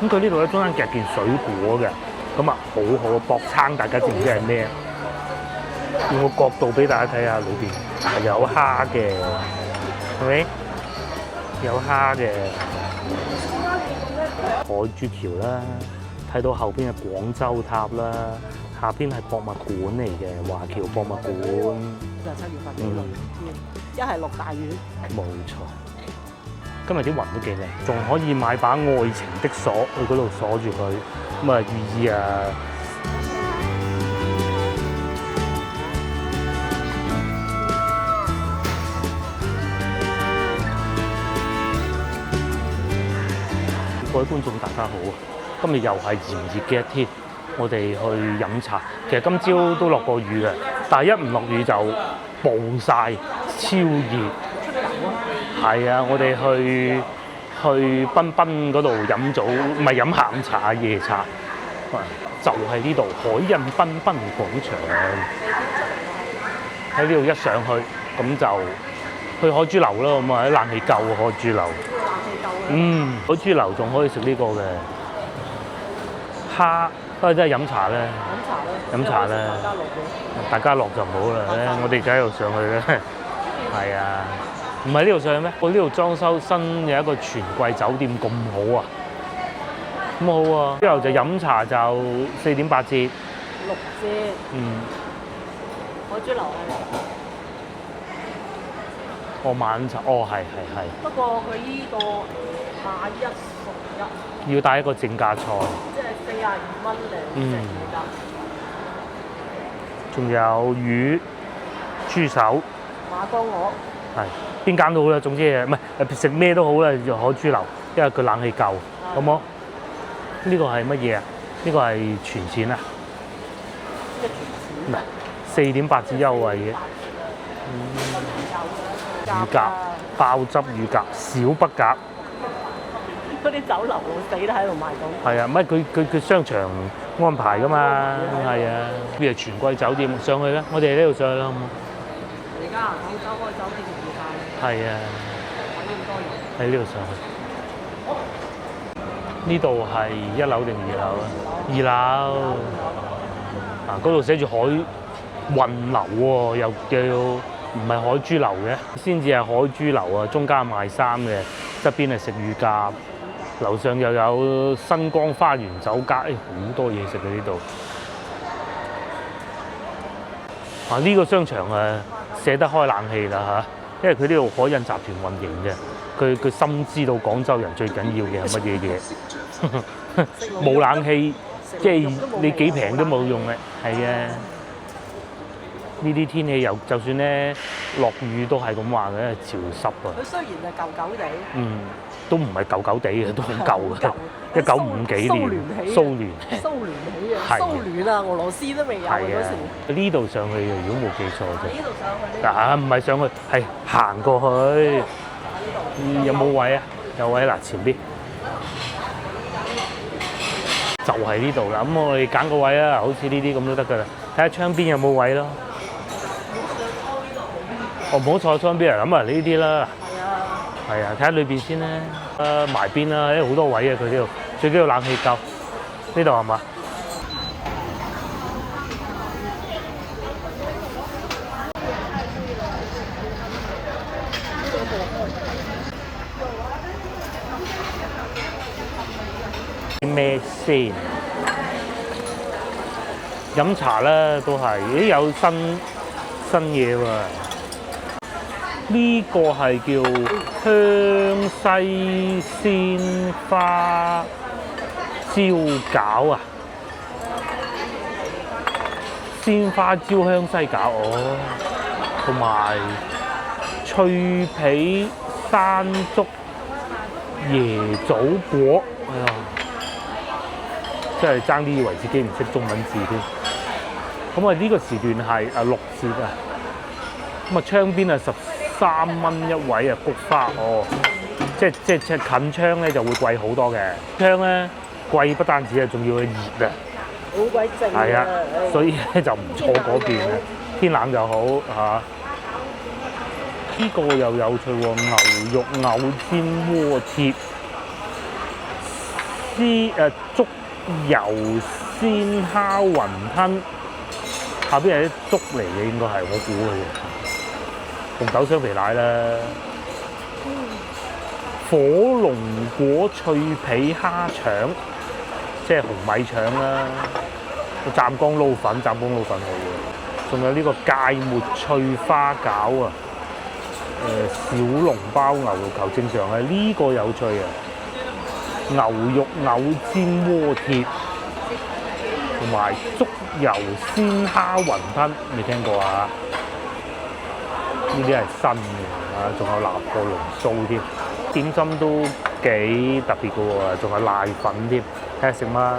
咁佢呢度咧中間夾件水果嘅，咁啊好好嘅薄撐，大家知唔知係咩？用個角度俾大家睇下，裏邊係有蝦嘅，係咪？有蝦嘅海珠橋啦，睇到後邊係廣州塔啦，下邊係博物館嚟嘅，華僑博物館。就7月份呢度，一係落大雨。冇錯。今日啲雲都幾靚，仲可以買把愛情的鎖去嗰度鎖住佢，咁啊寓意啊。各位觀眾大家好啊！今日又係炎熱嘅一天，我哋去飲茶。其實今朝都落過雨嘅，但係一唔落雨就暴曬，超熱。係啊，我哋去賓賓嗰度飲早，唔係飲下午茶、夜茶，就係呢度海印賓賓廣場。喺呢度一上去，咁就去海珠樓咯，咁啊喺冷氣夠海珠樓。海珠樓仲可以食呢個嘅蝦，不過真係飲茶咧。飲茶咧，大家樂就唔好啦，我哋梗係喺度上去咧。係啊，唔係呢度上去咩？我呢度裝修新有一個全季酒店咁好啊，咁好啊。之後就飲茶就4.8折。6折。海珠樓係。晚茶，係。不過佢呢個買1送1。要帶一個正價菜。即係42蚊2隻㗎。仲有魚、豬手。馬當鵝。係。邊間都好啦，總之唔係食咩都好啦，就海珠樓，因為佢冷氣夠，好冇？呢個係乜嘢啊？呢個係全錢啊？唔係4.8折優惠嘅。乳鴿、鮑汁乳鴿、小北鴿。嗰啲酒樓老死都喺度賣廣告。係啊，唔係佢商場安排㗎嘛，係啊。呢係全季酒店，上去啦，我哋喺呢度上去啦，好冇？而家廣州開酒店唔夠。係啊。喺呢度上去。呢度係1樓定2樓啊？2樓。啊，嗰度寫住海運樓喎，又叫。唔係海珠樓嘅，先至係海珠樓啊！中間賣衫嘅，側邊係食乳鴿，樓上又有新光花園酒家，好多嘢食嘅呢度。啊！呢個商場啊，捨得開冷氣啦嚇，因為佢呢度海印集團運營嘅，佢深知道廣州人最緊要嘅係乜嘢嘢，冇冷氣，即係你幾平都冇用嘅，係啊。呢啲天氣又就算咧落雨都係咁話嘅，潮濕啊！佢雖然係舊舊地，都唔係舊舊地嘅，都好舊嘅，1950幾年蘇聯起啊，蘇聯啊，俄羅斯都未有嗰時。呢度上去嘅，如果冇記錯啫。呢度上去呢？唔係上去，係行過去。有冇位啊？有位嗱，前邊就係呢度啦。咁我哋揀個位啊，好似呢啲咁都得㗎啦。睇下窗邊有冇位咯。唔好坐窗邊啊！咁啊呢啲啦，係啊，睇下裏邊先啦，埋邊啦，因為好多位啊，佢呢度最緊要冷氣夠，呢度係嘛？咩先？飲茶咧都係，有新嘢喎。呢個係叫香西鮮花椒餃啊！鮮花椒香西餃同埋脆皮山竹椰棗果，真係爭啲以為自己唔識中文字添。咁啊，呢個時段係6折啊！咁啊，窗邊啊13蚊一位啊，菊花即近窗咧就會貴好多嘅。窗咧貴不單止啊，仲要熱啊，好鬼靜啊！係啊，所以咧就唔坐嗰邊啊，天冷就好嚇。呢個又有趣喎，牛肉藕煎鍋貼粥油鮮蝦雲吞，下邊係啲粥嚟嘅，應該係我估嘅，紅豆雙皮奶啦。火龍果脆皮蝦腸，即係紅米腸啦。湛江撈粉好嘅，仲有呢個芥末脆花餃啊！小籠包牛肉球正常啊，呢個有趣啊！牛肉藕煎鍋貼，同埋粥油鮮蝦雲吞，未聽過啊？呢啲係新嘅，仲有拿破崙酥添，點心都幾特別嘅喎，仲有瀨粉添，睇下食乜？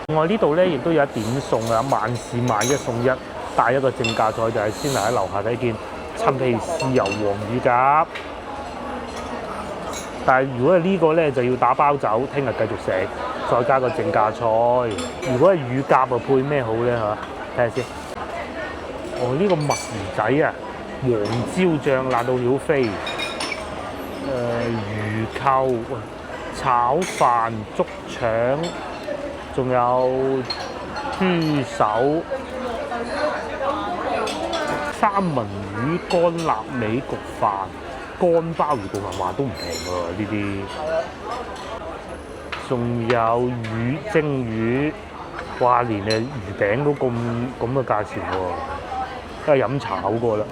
另外呢度咧亦都有一點餸啊，萬事買一送一，帶一個正價菜就係先嚟喺樓下睇見陳皮豉油黃乳鴿。但係如果係呢個咧就要打包走，聽日繼續食，再加個正價菜。如果係乳鴿啊，配咩好咧嚇？睇下先。哦，呢個墨魚仔啊，黃椒醬辣到曉飛。魚扣、炒飯、粥腸，仲有豬手、三文魚乾臘味焗飯。乾鮑魚焗飯話都唔平喎，呢啲。仲有魚蒸魚，哇！連誒魚餅都咁嘅價錢喎，都係飲茶好過啦。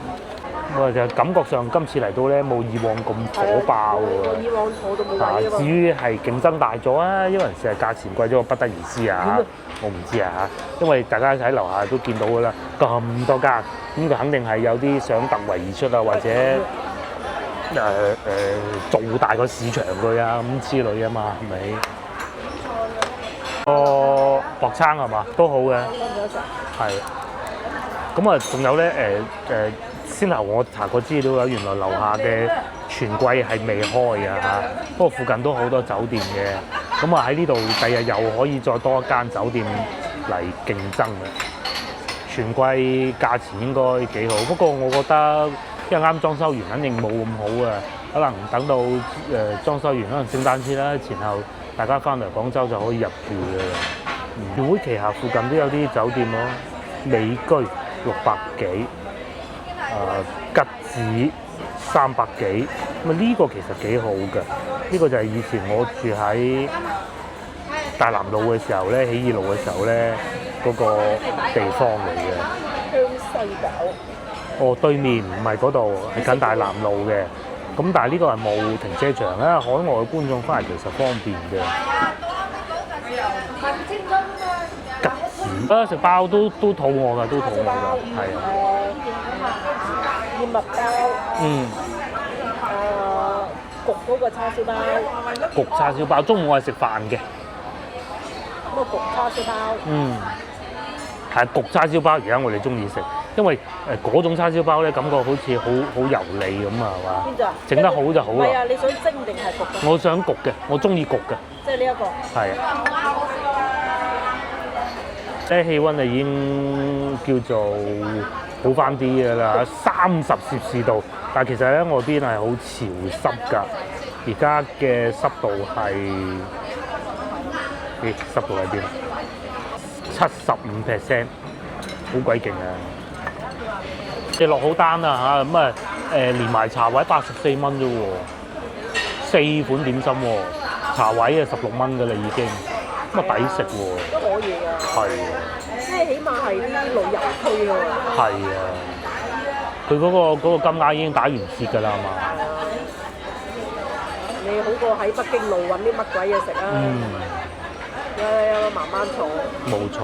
我就感覺上今次嚟到咧冇以往咁火爆喎。以往坐到冇位啊嘛。至於係競爭大咗啊，因為成日價錢貴咗，不得而知啊。我唔知啊嚇，因為大家喺樓下都見到㗎啦，咁多間，咁佢肯定係有啲想突圍而出啊，或者做大個市場佢啊咁之類啊嘛，係咪？個薄撐係嘛都好嘅，係。咁啊，仲有咧先頭我查過資料啦，原來樓下嘅全季係未開嘅嚇，不過附近都好多酒店嘅。咁啊喺呢度第日又可以再多一間酒店嚟競爭嘅，全季價錢應該幾好。不過我覺得因為啱裝修完肯定冇咁好啊，可能等到裝修完可能聖誕節啦前後，大家翻嚟廣州就可以入住嘅啦。會旗下附近都有啲酒店咯，美居600幾。吉子300幾，咁啊呢個其實幾好嘅，呢個就係以前我住喺大南路嘅時候咧，起義路嘅時候咧嗰個地方嚟嘅。香西島。哦，對面唔係嗰度，係近大南路嘅。咁但係呢個係冇停車場啦，海外嘅觀眾翻嚟其實方便嘅。吉子啊，食包都肚餓㗎，都肚餓㗎，係啊。燕麥包，焗嗰個叉燒包，焗叉燒包，中午我係食飯嘅。咁啊焗叉燒包，係焗叉燒包，而家我哋中意食，因為嗰種叉燒包咧，感覺好似好油膩咁啊，係嘛？邊隻啊？整得好就好啦。係啊，你想蒸定係焗嘅？我想焗嘅，我中意焗嘅。即係呢一個。係啊。咧氣温啊已經叫做好翻啲嘅啦，30攝氏度，但係其實咧外邊係好潮濕㗎。而家嘅濕度係，濕度喺邊？75%，好鬼勁啊！你落好單啦嚇，咁啊連埋茶位84蚊啫喎，4款點心喎，茶位啊16蚊㗎啦已經，咁啊抵食喎。都可以㗎。係啊。即係起碼係啲旅遊區喎。係啊，佢嗰個金額已經打完折㗎啦嘛。你好過喺北京路揾啲乜鬼嘢食啊！有慢慢坐。冇錯。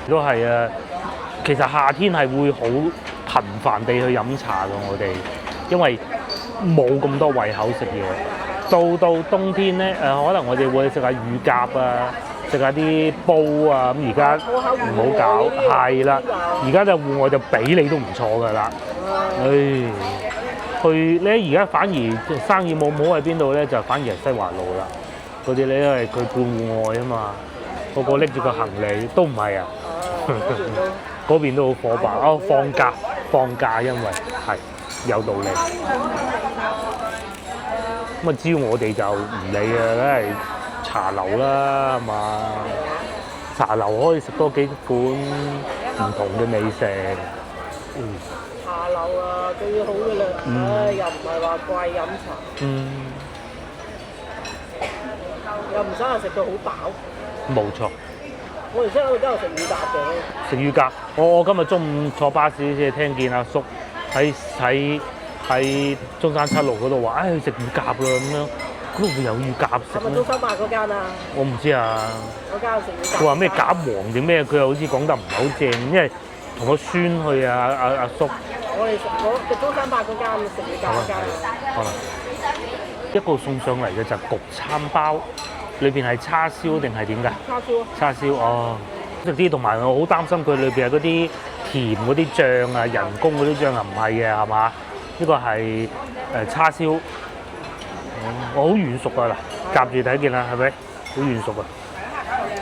都係啊，其實夏天係會好頻繁地去飲茶㗎，我哋，因為冇咁多胃口食嘢。到冬天咧，可能我哋會食下乳鴿啊。食下啲煲啊，咁而家唔好搞，係啦，而家就戶外就俾你都唔錯㗎啦。去咧而家反而生意冇好喺邊度咧，就反而係西華路啦。嗰啲咧因為佢半戶外啊嘛，個個拎住個行李都唔係啊。嗰邊都好火爆啊！放假因為係有道理。咁啊，至於我哋就唔理啊，梗係茶樓啦，係嘛？茶樓可以食多幾款唔同嘅美食。茶樓啊，最好嘅啦，又唔係話貴飲茶，又唔使話食到好飽。冇錯。我哋真係食乳鴿嘅。食乳鴿，我今日中午坐巴士先聽見阿叔喺中山七路嗰度話，去食乳鴿啦咁樣，嗰度會有乳鴿食咩？係咪中山八嗰間啊？我唔知啊。嗰間食乳鴿。佢話咩鴿王定咩？佢又好似講得唔係好正，因為同個孫去啊，阿叔。我哋食中山八嗰間食乳鴿嗰間。可能一個送上嚟嘅就焗餐包，裏邊係叉燒定係點㗎？叉燒啊！叉燒哦，食啲，同埋我好擔心佢裏邊係嗰啲甜嗰啲醬啊，人工嗰啲醬啊唔係嘅係嘛？呢個係叉燒，我好軟熟㗎啦，夾住睇見啦，係咪？好軟熟啊！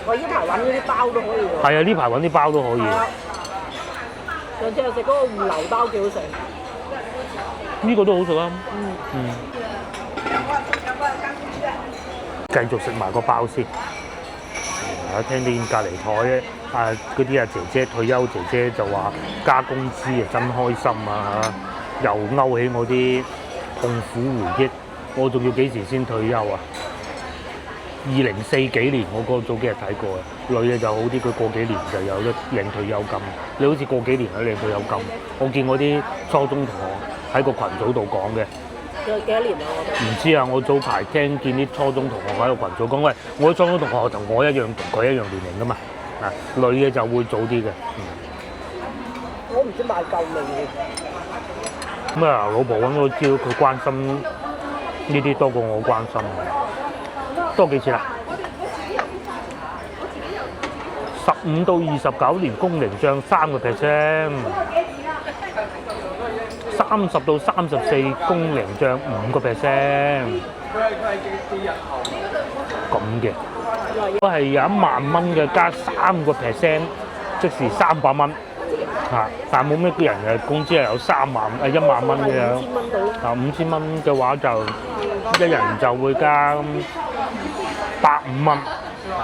我呢排揾嗰啲包都可以喎。係啊，呢排揾啲包都可以。上次又食嗰個芋頭包幾好食。呢個都好食啊！繼續食埋個包先。聽見隔離台嗰啲姐姐退休姐姐就話加工資啊，真開心啊嚇！又勾起我啲痛苦回憶。我仲要幾時先退休啊？2040幾年，我早幾日睇過啊。女嘅就好啲，佢過幾年就有得領退休金。你好似過幾年去領退休金。我見我啲初中同學喺個群組度講嘅。有幾多年啊？唔知啊！我早排聽見啲初中同學喺個群組講，喂，我啲初中同學同我一樣，同佢一樣年齡噶嘛。女嘅就會早啲嘅。我唔知買夠未。咁啊，老婆揾我知道佢關心呢啲多過我關心。多幾錢啊？15到29年工齡帳3%。30到34工齡帳5%，咁嘅，都係有1萬蚊嘅加3%，即是300蚊嚇。但冇咩人嘅工資係有1萬蚊嘅樣。5000蚊嘅話就一人就會加150蚊，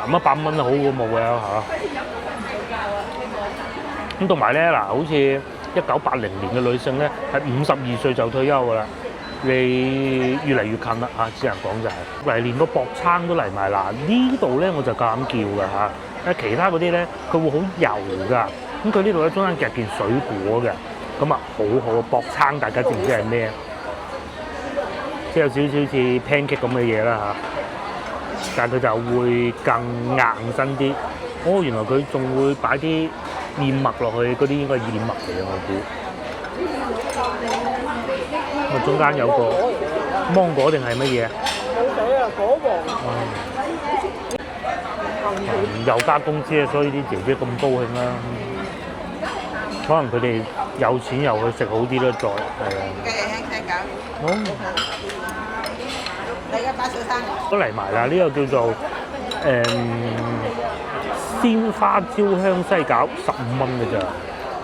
咁100蚊好過冇嘅嚇。咁同埋咧嗱，好似1980年嘅女性咧，係52歲就退休㗎啦。你越嚟越近啦嚇，只能講就係，連個薄撐都嚟埋嗱。呢度咧我就夠膽叫㗎嚇，其他嗰啲咧佢會好油㗎。咁佢呢度咧中間夾件水果嘅，咁啊好好嘅薄撐，大家知唔知係咩？即係有少少似 pancake 咁嘅嘢啦嚇，但係佢就會更硬身啲。哦，原來佢仲會擺啲燕麥落去，嗰啲應該係燕麥嚟嘅我估。咁中間有個芒果定係乜嘢啊？冇水啊，果黃。又加工資啊，所以啲姐姐咁高興啦。可能佢哋有錢又去食好啲啦，再係啊。雞翼輕聲搞。好。你而家把小生。都嚟埋啦，呢個叫做鮮花椒香西餃，15蚊嘅咋，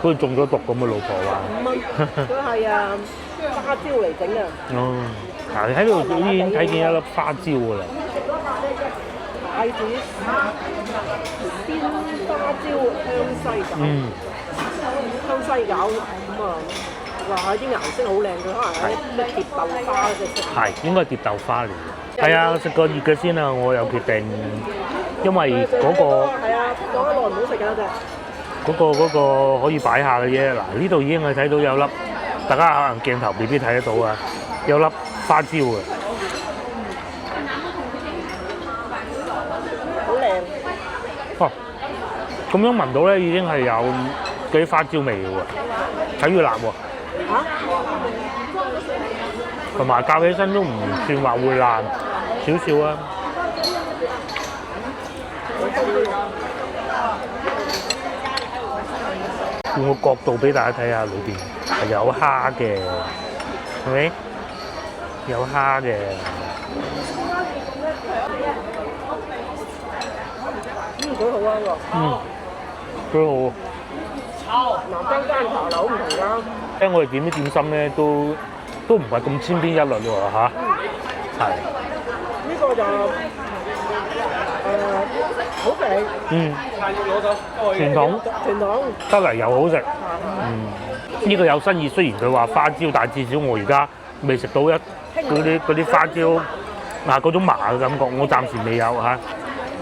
好似中咗毒咁嘅，老婆話。5蚊，佢係花椒嚟整嘅。哦，嗱，你喺度已經睇見一粒花椒㗎啦。嗌住鮮花椒香西餃。香西餃咁啊，話啲顏色好靚，佢可能係咩蝶豆花嘅色。係，應該係蝶豆花嚟嘅。係啊，食個熱嘅先啊，我有決定。因為嗰個係啊，講得耐唔好食㗎啫。嗰個可以擺下嘅啫。嗱，呢度已經係睇到有粒，大家可能鏡頭未必睇得到啊，有粒花椒嘅。好靚。哦，咁樣聞到咧，已經係有嗰啲花椒味嘅喎，睇住辣喎。嚇？同埋夾起身都唔算話會爛，少少啊。換個角度俾大家睇下，裏邊係有蝦嘅，係咪？有蝦嘅。幾好啊喎！幾好。南間間茶樓唔同啦。我哋點啲點心咧，都唔係咁千篇一律喎嚇。係，呢個就好肥，傳統傳統。得嚟又好食。呢個有新意，雖然佢話花椒，但係至少我而家未食到嗰啲花椒嗰種麻嘅感覺，我暫時未有嚇。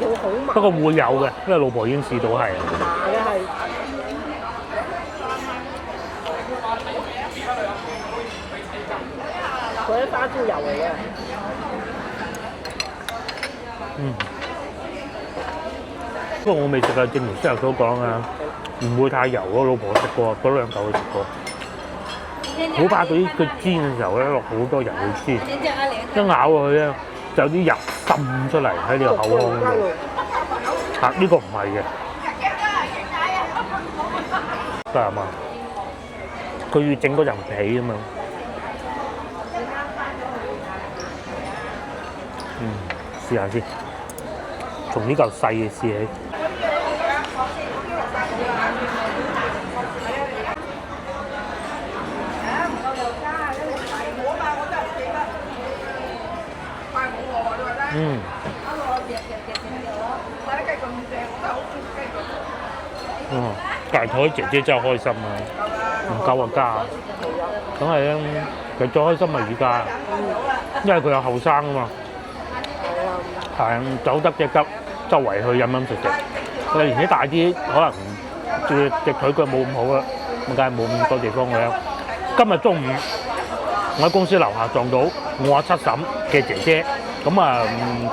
要好麻。不過會有嘅，因為老婆已經試到係。麻嘅係。嗰啲花椒油嚟嘅。不過我未食啊，正如先頭所講啊，唔會太油。我老婆食過，嗰兩嚿佢食過。好怕佢煎嘅時候咧，落好多油去煎，一咬落去咧就有啲油滲出嚟喺你個口腔嗰度。呢個唔係嘅，得啊嘛，佢要整嗰層皮啊嘛。試下先，從呢嚿細嘅試起。隔台姐姐真係開心啊！唔夠就加，梗係啦。佢最開心咪而家，因為佢有後生啊嘛。係走得隻急，周圍去飲食食。年紀大啲，可能隻腿腳冇咁好啦，咁梗係冇咁多地方去啦。今日中午我喺公司樓下撞到我阿七嬸嘅姐姐，咁啊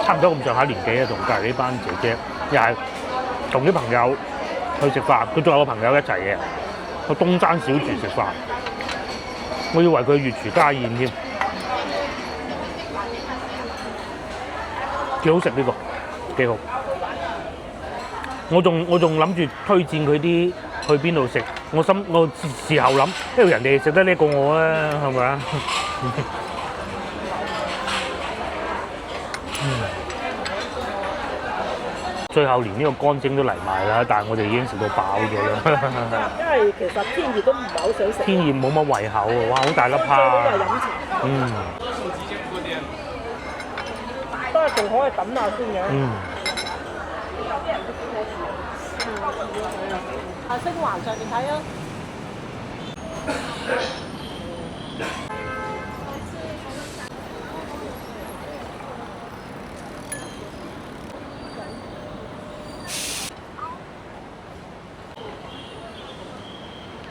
差唔多咁上下年紀啊，同隔離呢班姐姐，又係同啲朋友去食飯，佢仲有個朋友一齊嘅，去東山小廚食飯。我以為佢月廚家宴添，幾好食呢個，幾好。我仲諗住推薦佢啲去邊度食，我事後諗，因為人哋食得叻過我啊，係咪啊？最後連呢個乾蒸都嚟埋啦，但係我哋已經食到飽咗啦。因為其實天熱都唔係好想食。天熱冇乜胃口喎，哇！好大粒蝦。飲茶。不過仲可以等下先嘅。喺星環上面睇啊。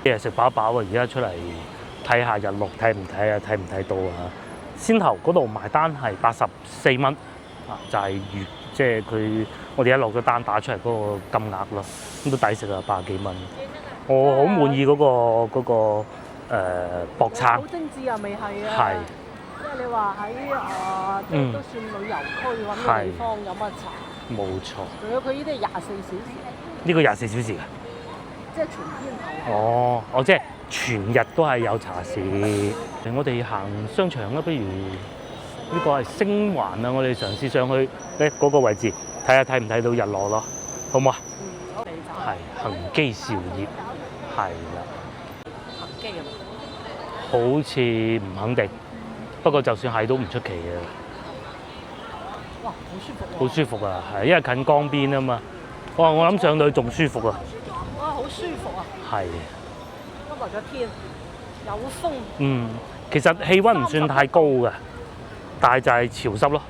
日食飽飽啊！而家出嚟睇下日落，睇唔睇啊？睇唔睇到啊？先頭嗰度埋單係84蚊啊，就係即係佢我哋一落咗單打出嚟嗰個金額咯，咁都抵食啊，80幾蚊。我好滿意嗰個薄餐。好精緻啊，未係啊。係。即係你話喺都算旅遊區揾個地方飲乜茶。冇錯。仲有佢呢啲係24小時。呢個24小時㗎。即係全天候。哦，即係全日都係有茶市。我哋行商場啦，不如呢個係星環啊，我哋嘗試上去咧嗰個位置睇下睇唔睇到日落咯，好唔好啊？係恒基兆業，係啦。恒基啊？好似唔肯定，不過就算係都唔出奇嘅。哇，好舒服喎！好舒服啊，係因為近江邊啊嘛。哇，我諗上到去仲舒服啊！哇，好舒服啊！係。今日嘅天有風。其實氣温唔算太高嘅，但係就係潮濕咯，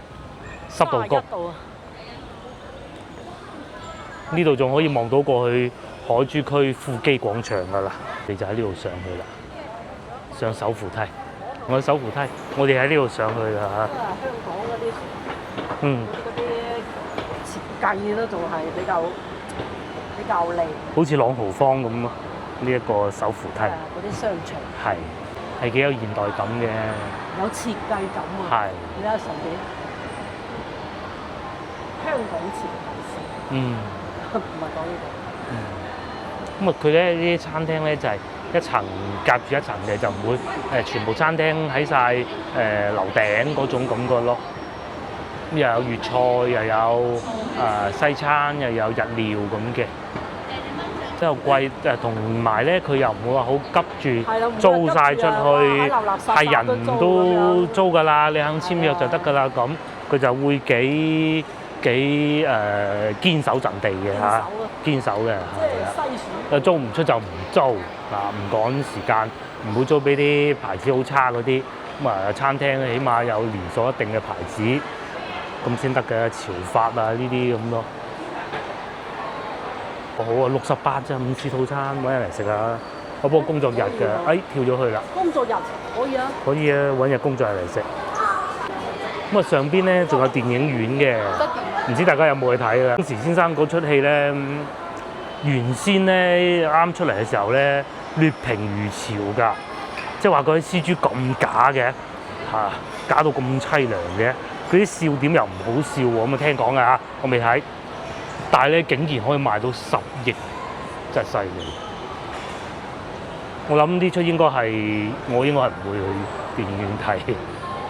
濕度高。呢度仲可以望到過去海珠區富基廣場㗎啦，你就喺呢度上去啦，上手扶梯。我手扶梯，我哋喺呢度上去㗎嚇。香港嗰啲，嗰啲設計都仲係比較靚。好似朗豪坊咁咯，呢一個手扶梯。嗰啲商場。係幾有現代感嘅。有設計感啊！係。你睇下上邊，香港設計師。唔係講呢個。咁啊，佢咧呢啲餐廳咧就係一層夾住一層嘅，就唔會全部餐廳喺晒樓頂嗰種感覺咯。咁又有粵菜，又有西餐，又有日料咁嘅，比較貴同埋咧佢又唔會話好急住係啦唔會租晒出急住啊去，哇垃圾係人都租咁都樣租㗎啦，你肯簽約就得㗎啦。咁佢就會幾堅守陣地嘅嚇，堅守嘅即係係啊。篩選。租唔出就唔租啊，唔趕時間，唔會租俾啲牌子好差嗰啲。咁啊，餐廳起碼有連鎖一定嘅牌子，咁先得嘅。潮發啊呢啲咁咯。好啊，68啫，5次套餐揾日嚟食下。我不過工作日嘅，跳咗去啦。工作日可以啊。可以啊，揾日工作日嚟食。咁啊，上邊咧仲有電影院嘅，唔知大家有冇去睇啦？當時先生嗰出戲咧，原先咧啱出嚟嘅時候咧，劣評如潮㗎，即係話佢啲 CG 咁假嘅嚇，假到咁凄涼嘅，佢啲笑點又唔好笑喎。咁啊聽講㗎嚇，我未睇，但係咧竟然可以賣到10億，真係犀利！我諗呢出我應該係唔會去電影院睇，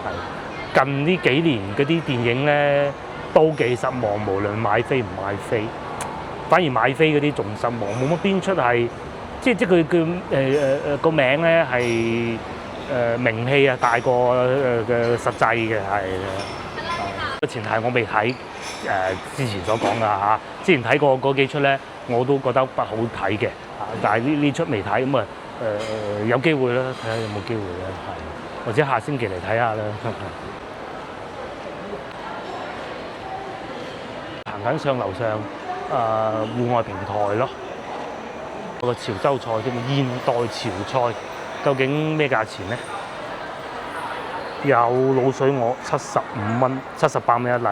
係。近呢幾年嗰啲電影咧都幾失望，無論買飛唔買飛，反而買飛嗰啲仲失望，冇乜邊出係即佢個名咧係名氣啊大過嘅實際嘅係。前提我未睇之前所講㗎嚇，之前睇過嗰幾出咧我都覺得不好睇嘅，但係呢出未睇咁啊有機會啦，睇下有冇機會啦，係或者下星期嚟睇下啦。行緊上樓上戶外平台咯，個潮州菜添，現代潮菜，究竟咩價錢咧？有滷水鵝75蚊，78蚊一例，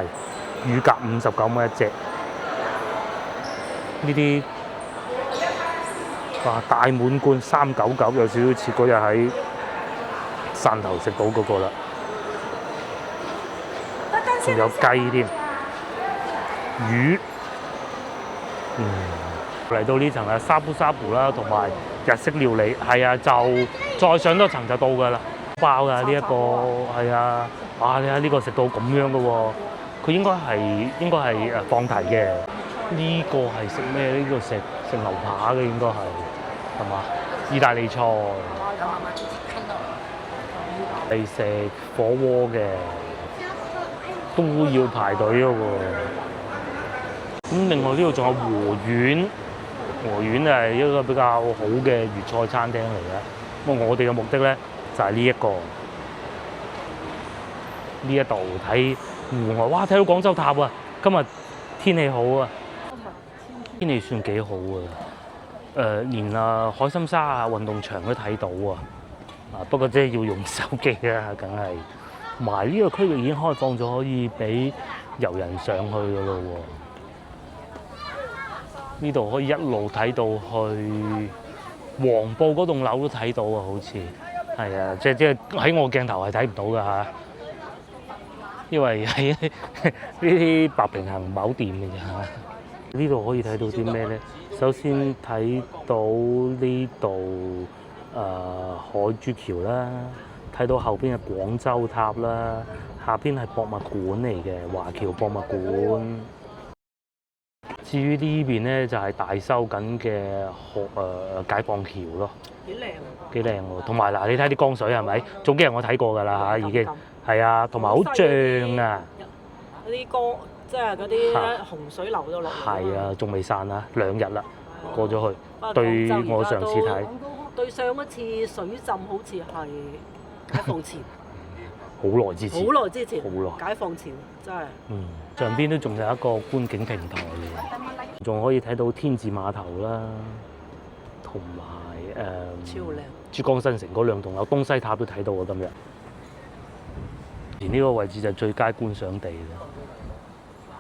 乳鴿59蚊一隻。呢啲大滿貫399，有少少似嗰日喺汕頭食到嗰個啦。仲有雞添。魚，嚟到呢層啊，沙布沙布啦，同埋日式料理，係啊，就再上多層就到㗎啦，包㗎呢一個，係啊，哇！你睇呢個食到咁樣嘅喎，佢應該係放題嘅，呢個係食咩？呢個食牛扒嘅應該係嘛？意大利菜，係食火鍋嘅，都要排隊嘅喎。咁另外呢度仲有和苑，和苑係一個比較好嘅粵菜餐廳嚟嘅。咁我哋嘅目的咧就係呢一個，呢一度睇戶外，哇！睇到廣州塔啊！今日天氣好啊，天氣算幾好啊。連海心沙啊運動場都睇到啊。不過即係要用手機啊，梗係。同埋呢個區域已經開放咗，可以俾遊人上去㗎咯喎。呢度可以一路睇到去黃埔嗰棟樓都睇到啊，好似係啊，即係喺我鏡頭係睇唔到㗎嚇，因為喺呢啲白平衡唔係好掂嘅啫嚇。呢度可以睇到啲咩咧？首先睇到呢度海珠橋啦，睇到後邊嘅廣州塔啦，下邊係博物館嚟嘅，華僑博物館。至於呢邊咧就係大修緊嘅解放橋咯，幾靚喎！同埋嗱，你睇啲江水係咪？早幾日我睇過㗎啦嚇，已經係啊，同埋好漲啊！嗰啲江即係嗰啲洪水流咗落嚟。係啊，仲未散啊，2日啦，過咗去。對我上次睇，對上一次水浸好似係解放前。好耐之前，好耐之前，好耐解放前真係。上邊都仲有一個觀景平台嘅，仲可以睇到天字碼頭啦，同埋超靚珠江新城嗰2棟樓，東西塔都睇到啊！今日而呢個位置就係最佳觀賞地啦，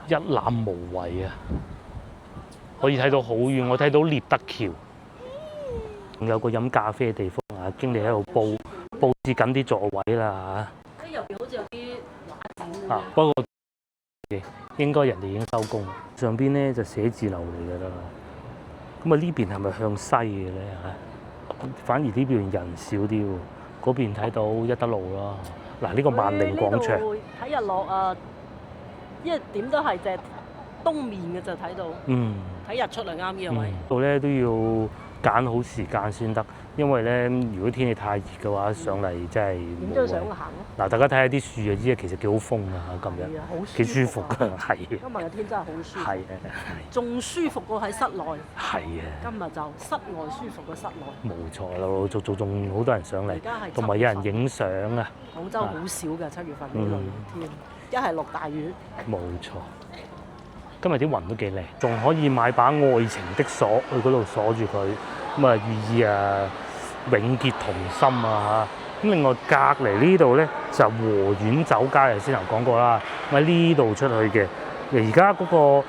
一覽無遺啊！可以睇到好遠，我睇到獵德橋，仲有個飲咖啡嘅地方啊！經理喺度佈置緊啲座位啦嚇。入邊好似有啲畫展不過應該人哋已經收工。上邊咧就寫字樓嚟㗎啦。咁啊呢邊係咪向西嘅咧嚇？反而呢邊人少啲喎。嗰邊睇到一德路啦。嗱呢個萬寧廣場。睇日落啊！因為點都係隻東面嘅就睇到。睇日出嚟啱呢個位。到咧都要揀好時間先得，因為咧如果天氣太熱嘅話，上嚟真係影張相行咯。嗱，大家睇下啲樹就知，其實幾好風啊，今日係啊，好幾舒服㗎，係今日嘅天真係好舒服。係啊，仲舒服過喺室內。係啊，今日就室外舒服過室內。冇錯，陸陸續續仲好多人上嚟而家係，同埋有人影相啊，廣州好少嘅7月份呢類天，一係落大雨。冇錯。今日啲雲都幾靚，仲可以買把愛情的鎖去嗰度鎖住佢，咁啊寓意啊永結同心啊嚇。咁另外隔離呢度咧就和苑酒家，先頭講過啦，咁喺呢度出去嘅。而家嗰個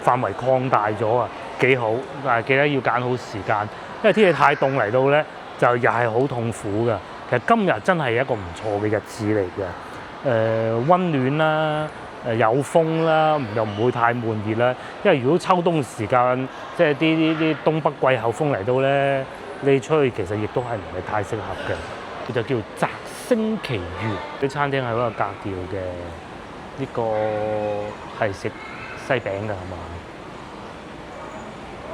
範圍擴大咗啊，幾好，但係記得要揀好時間，因為天氣太凍嚟到咧就又係好痛苦㗎。其實今日真係一個唔錯嘅日子嚟嘅，溫暖啦。有風啦，又唔會太悶熱啦。因為如果秋冬時間，即係啲東北季候風嚟到咧，你出去其實亦都係唔係太適合嘅。佢就叫摘星奇緣，啲餐廳係嗰個格調嘅，呢個係食西餅㗎係嘛？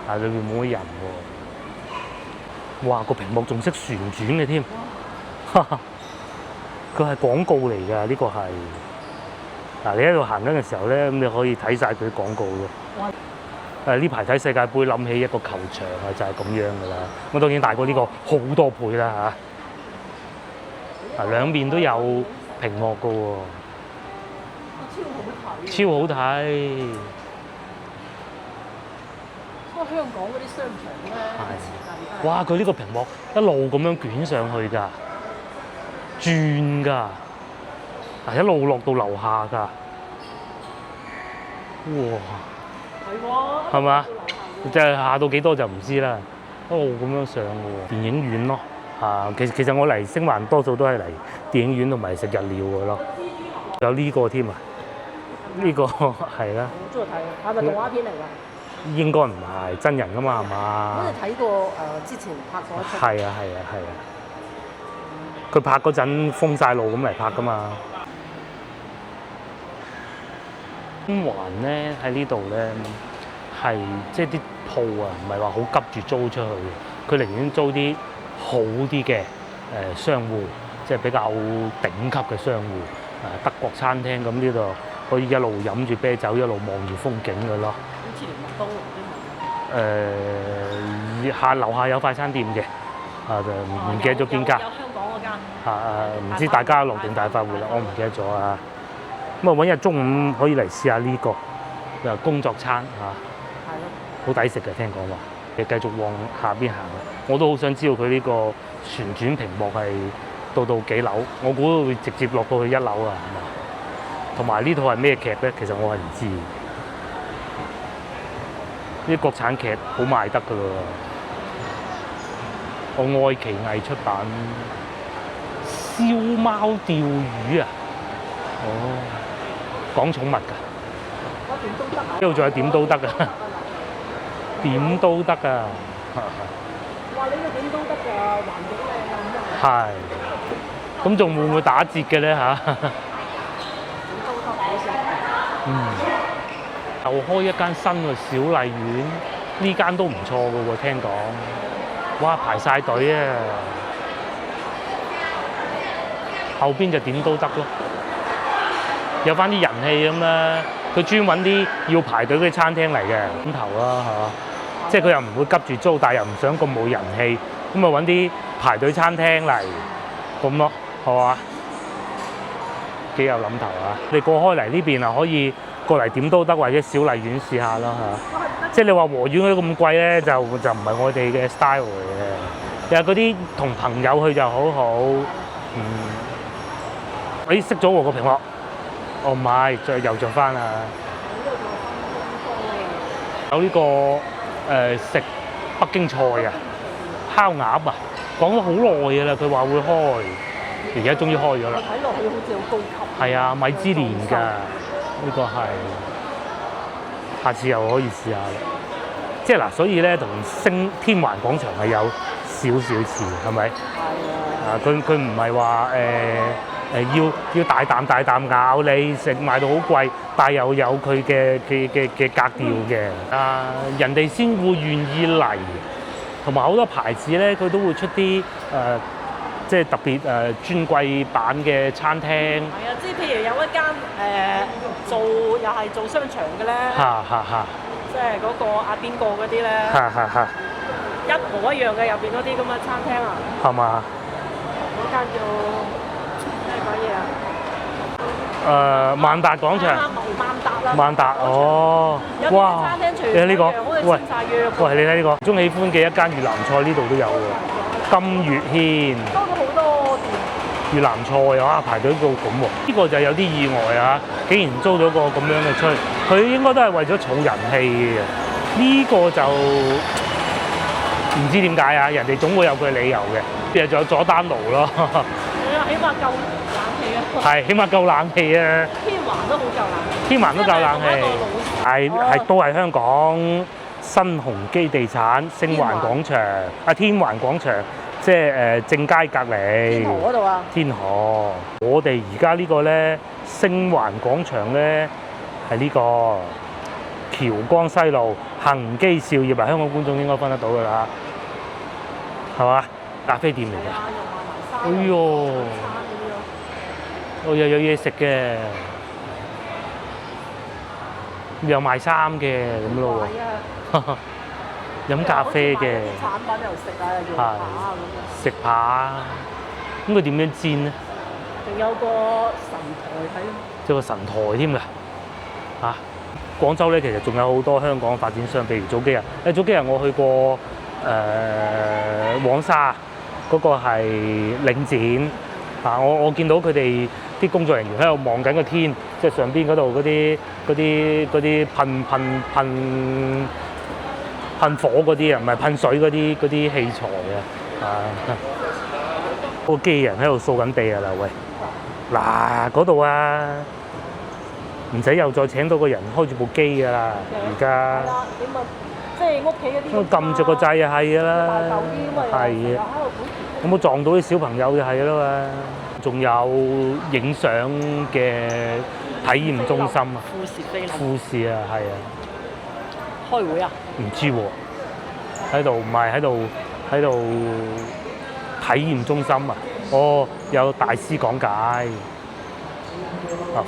但係裏面冇乜人喎。哇！個屏幕仲識旋轉嘅添，佢係廣告嚟㗎，呢個係。嗱，你喺度行緊嘅時候咧，咁你可以睇晒佢啲廣告咯。呢排睇世界盃，諗起一個球場啊，就係咁樣噶啦。咁當然大過呢個好多倍啦嚇。兩邊都有屏幕噶喎，超好睇。不過香港嗰啲商場咧，哇！佢呢個屏幕一路咁樣捲上去㗎，轉㗎。一路落到樓下㗎，哇！係喎，係嘛？即係下到幾多就唔知啦。一路咁樣上嘅喎，電影院咯，其實我嚟星環多數都係嚟電影院同埋食日料嘅咯。有呢個添啊，呢個係啦。我中意睇，係咪動畫片嚟㗎？應該唔係真人㗎嘛，係嘛？我哋睇過之前拍過一出。係啊。佢拍嗰陣封晒路咁嚟拍㗎嘛。中環咧喺呢度咧係即係啲鋪啊，唔係話好急住租出去嘅，佢寧願租啲好啲嘅商戶，即係比較頂級嘅商戶，德國餐廳咁呢度可以一路飲住啤酒，一路望住風景嘅咯。好似連麥當勞都冇。下樓下有快餐店嘅，就唔記得咗邊間。有香港嗰間。唔知大家樂定大快活啦，我唔記得咗啊。咁啊，揾日中午可以嚟試下呢個又工作餐嚇，係咯，好抵食嘅聽講話。你繼續往下邊行，我都好想知道佢呢個旋轉屏幕係到幾樓，我估會直接落到去1樓啊，係嘛？同埋呢套係咩劇咧？其實我係唔知。呢啲國產劇好賣得㗎咯。我愛奇藝出版燒貓釣魚啊！哦。講寵物㗎，呢度仲有點都得啊，點都得啊！哇！呢個點都得㗎，環境靚啊！係，咁仲會唔會打折嘅咧嚇？點都得好食。又開一間新嘅小麗苑，呢間都唔錯嘅喎，聽講。哇！排晒隊啊！後邊就點都得咯。有翻啲人氣咁啦，佢專揾啲要排隊嗰啲餐廳嚟嘅咁頭啦，係嘛？即係佢又唔會急住租，但係又唔想咁冇人氣，咁啊揾啲排隊餐廳嚟咁咯，係嘛？幾有諗頭啊！你過開嚟呢邊啊，可以過嚟點都得，或者小麗苑試下啦嚇。即係你話和苑嗰啲咁貴咧，就唔係我哋嘅 style 嚟嘅。有嗰啲同朋友去就好好。熄咗喎個屏幕。哦，唔係，又着翻啊！有呢個食北京菜啊，烤鴨啊，講咗好耐㗎啦，佢話會開，而家終於開咗啦。睇落去好似好高級。係啊，米芝蓮㗎，呢個係，下次又可以試下啦。即係嗱，所以咧同天環廣場係有少少似，係咪？係啊。佢唔係話要大啖大啖咬你食，賣到好貴，但係又有佢嘅格調嘅。人哋先會願意嚟，同埋好多牌子咧，佢都會出啲即係特別尊貴版嘅餐廳。係啊，即係譬如有一間又係做商場嘅咧，即係嗰個阿邊個嗰啲咧，一模一樣嘅入邊嗰啲咁嘅餐廳啊，係嘛？嗰間叫咩鬼嘢啊？萬達廣場。萬達啦。萬達哦，哇！餐廳全部你睇呢個，喂，你睇呢個，中喜歡嘅一間越南菜呢度都有喎，金月軒。多咗好多店。越南菜啊，排隊到咁喎，呢個就有啲意外啊！竟然租咗個咁樣嘅出去，佢應該都係為咗儲人氣嘅。呢個就唔知點解啊！人哋總會有佢理由嘅。仲有佐丹奴咯。起碼夠冷氣啊！係，起碼夠冷氣啊！天環都好夠冷氣。天環都夠冷氣。係都係香港新鴻基地產星環廣場天環廣場。即係正街隔離，天河嗰度啊！天河，我哋而家呢個咧，星環廣場咧係呢個僑光西路恒基兆業啊！香港觀眾應該分得到㗎啦，係嘛？咖啡店嚟㗎。哎呦，我又有嘢食嘅，又賣衫嘅咁咯喎。飲咖啡嘅產品又食啊，又扒啊咁樣。食扒，咁佢點樣煎咧？仲有個神台睇。有個神台添㗎嚇！廣州咧其實仲有好多香港發展商，譬如早幾日我去過黃沙嗰個係領展啊，我見到佢哋啲工作人員喺度望緊個天，即係上邊嗰度嗰啲噴火嗰啲啊，唔係噴水嗰啲器材啊，個機人喺度掃緊地啊啦喂！嗱嗰度啊，唔使又再請到個人開住部機㗎啦，而家。係啦，點啊？即係屋企嗰啲。都撳著個掣啊，係㗎啦。大嚿啲咁啊，係啊。有冇撞到啲小朋友就係啦嘛？仲有影相嘅體驗中心啊。富士菲林。富士啊，係啊。開會啊？唔知喎，喺度唔係喺度體驗中心啊！哦，有大師講解。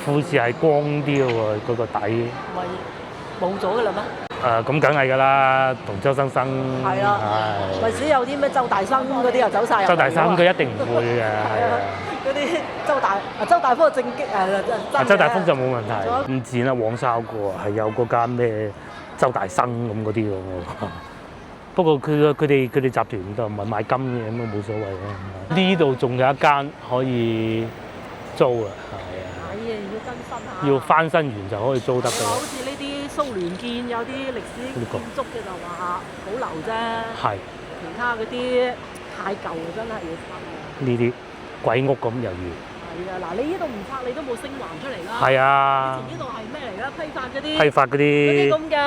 富士係光啲喎，嗰個底。咪冇咗㗎啦咩？咁梗係㗎啦，同周生生。係啊。咪只有啲咩周大生嗰啲又走晒入嚟。周大生佢一定唔會嘅，係啊。嗰啲周大福正經周大福就冇問題。唔止啦，黃沙個係有嗰間咩？周大生咁嗰啲喎，不過佢哋集團就唔係賣金嘅，咁啊冇所謂啦。呢度仲有一間可以租啊，係啊。係啊，要更新下。要翻新完就可以租得㗎。好似呢啲蘇聯建有啲歷史建築嘅就話保留啫。係。其他嗰啲太舊啊，真係要拆。呢啲鬼屋咁又要。係啊，嗱，你呢度唔拆，你都冇星環出嚟啦。係啊。以前呢度係咩嚟㗎？批發嗰啲咁嘅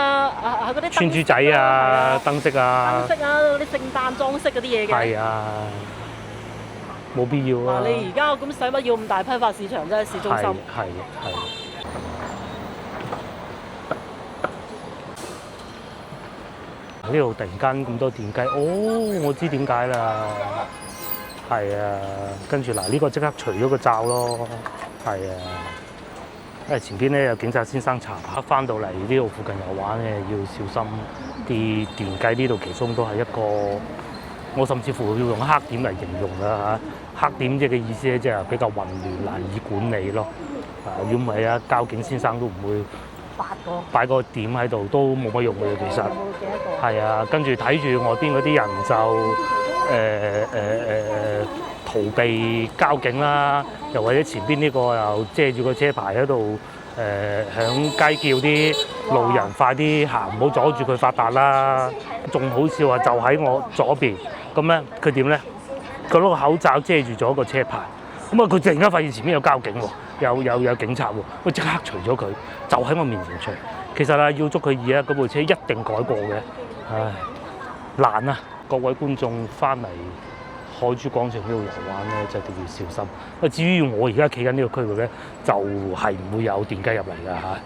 嗰啲穿珠仔啊、燈飾啊、嗰啲聖誕裝飾嗰啲嘢嘅。係啊，冇必要啊。嗱，你而家咁使乜要咁大批發市場啫？市中心。係。呢度突然間咁多電雞，哦，我知點解啦。係啊，跟住嗱呢個即刻除咗個罩咯，係啊，因為前邊咧有警察先生查下，翻到嚟呢度附近遊玩咧要小心啲電雞，呢度其中都係一個，我甚至乎要用黑點嚟形容啦嚇，黑點即係嘅意思咧即係比較混亂難以管理咯，如果唔係啊交警先生都唔會擺個點喺度都冇乜用嘅其實，係啊，跟住睇住外邊嗰啲人就。逃避交警啦，又或者前邊呢個又遮住個車牌喺度響街叫啲路人快啲行，唔好阻住佢發達啦。仲好笑啊！就喺我左邊，咁咧佢點咧？佢攞個口罩遮住咗個車牌，咁啊佢突然間發現前面有交警喎，有警察喎，佢即刻除咗佢，就喺我面前除。其實啊，要捉佢易啊，嗰部車一定改過嘅，唉難啊！各位觀眾翻嚟海珠廣場呢度遊玩咧，就一定要小心。至於我而家企緊呢個區域咧，就係唔會有電雞入嚟㗎嚇。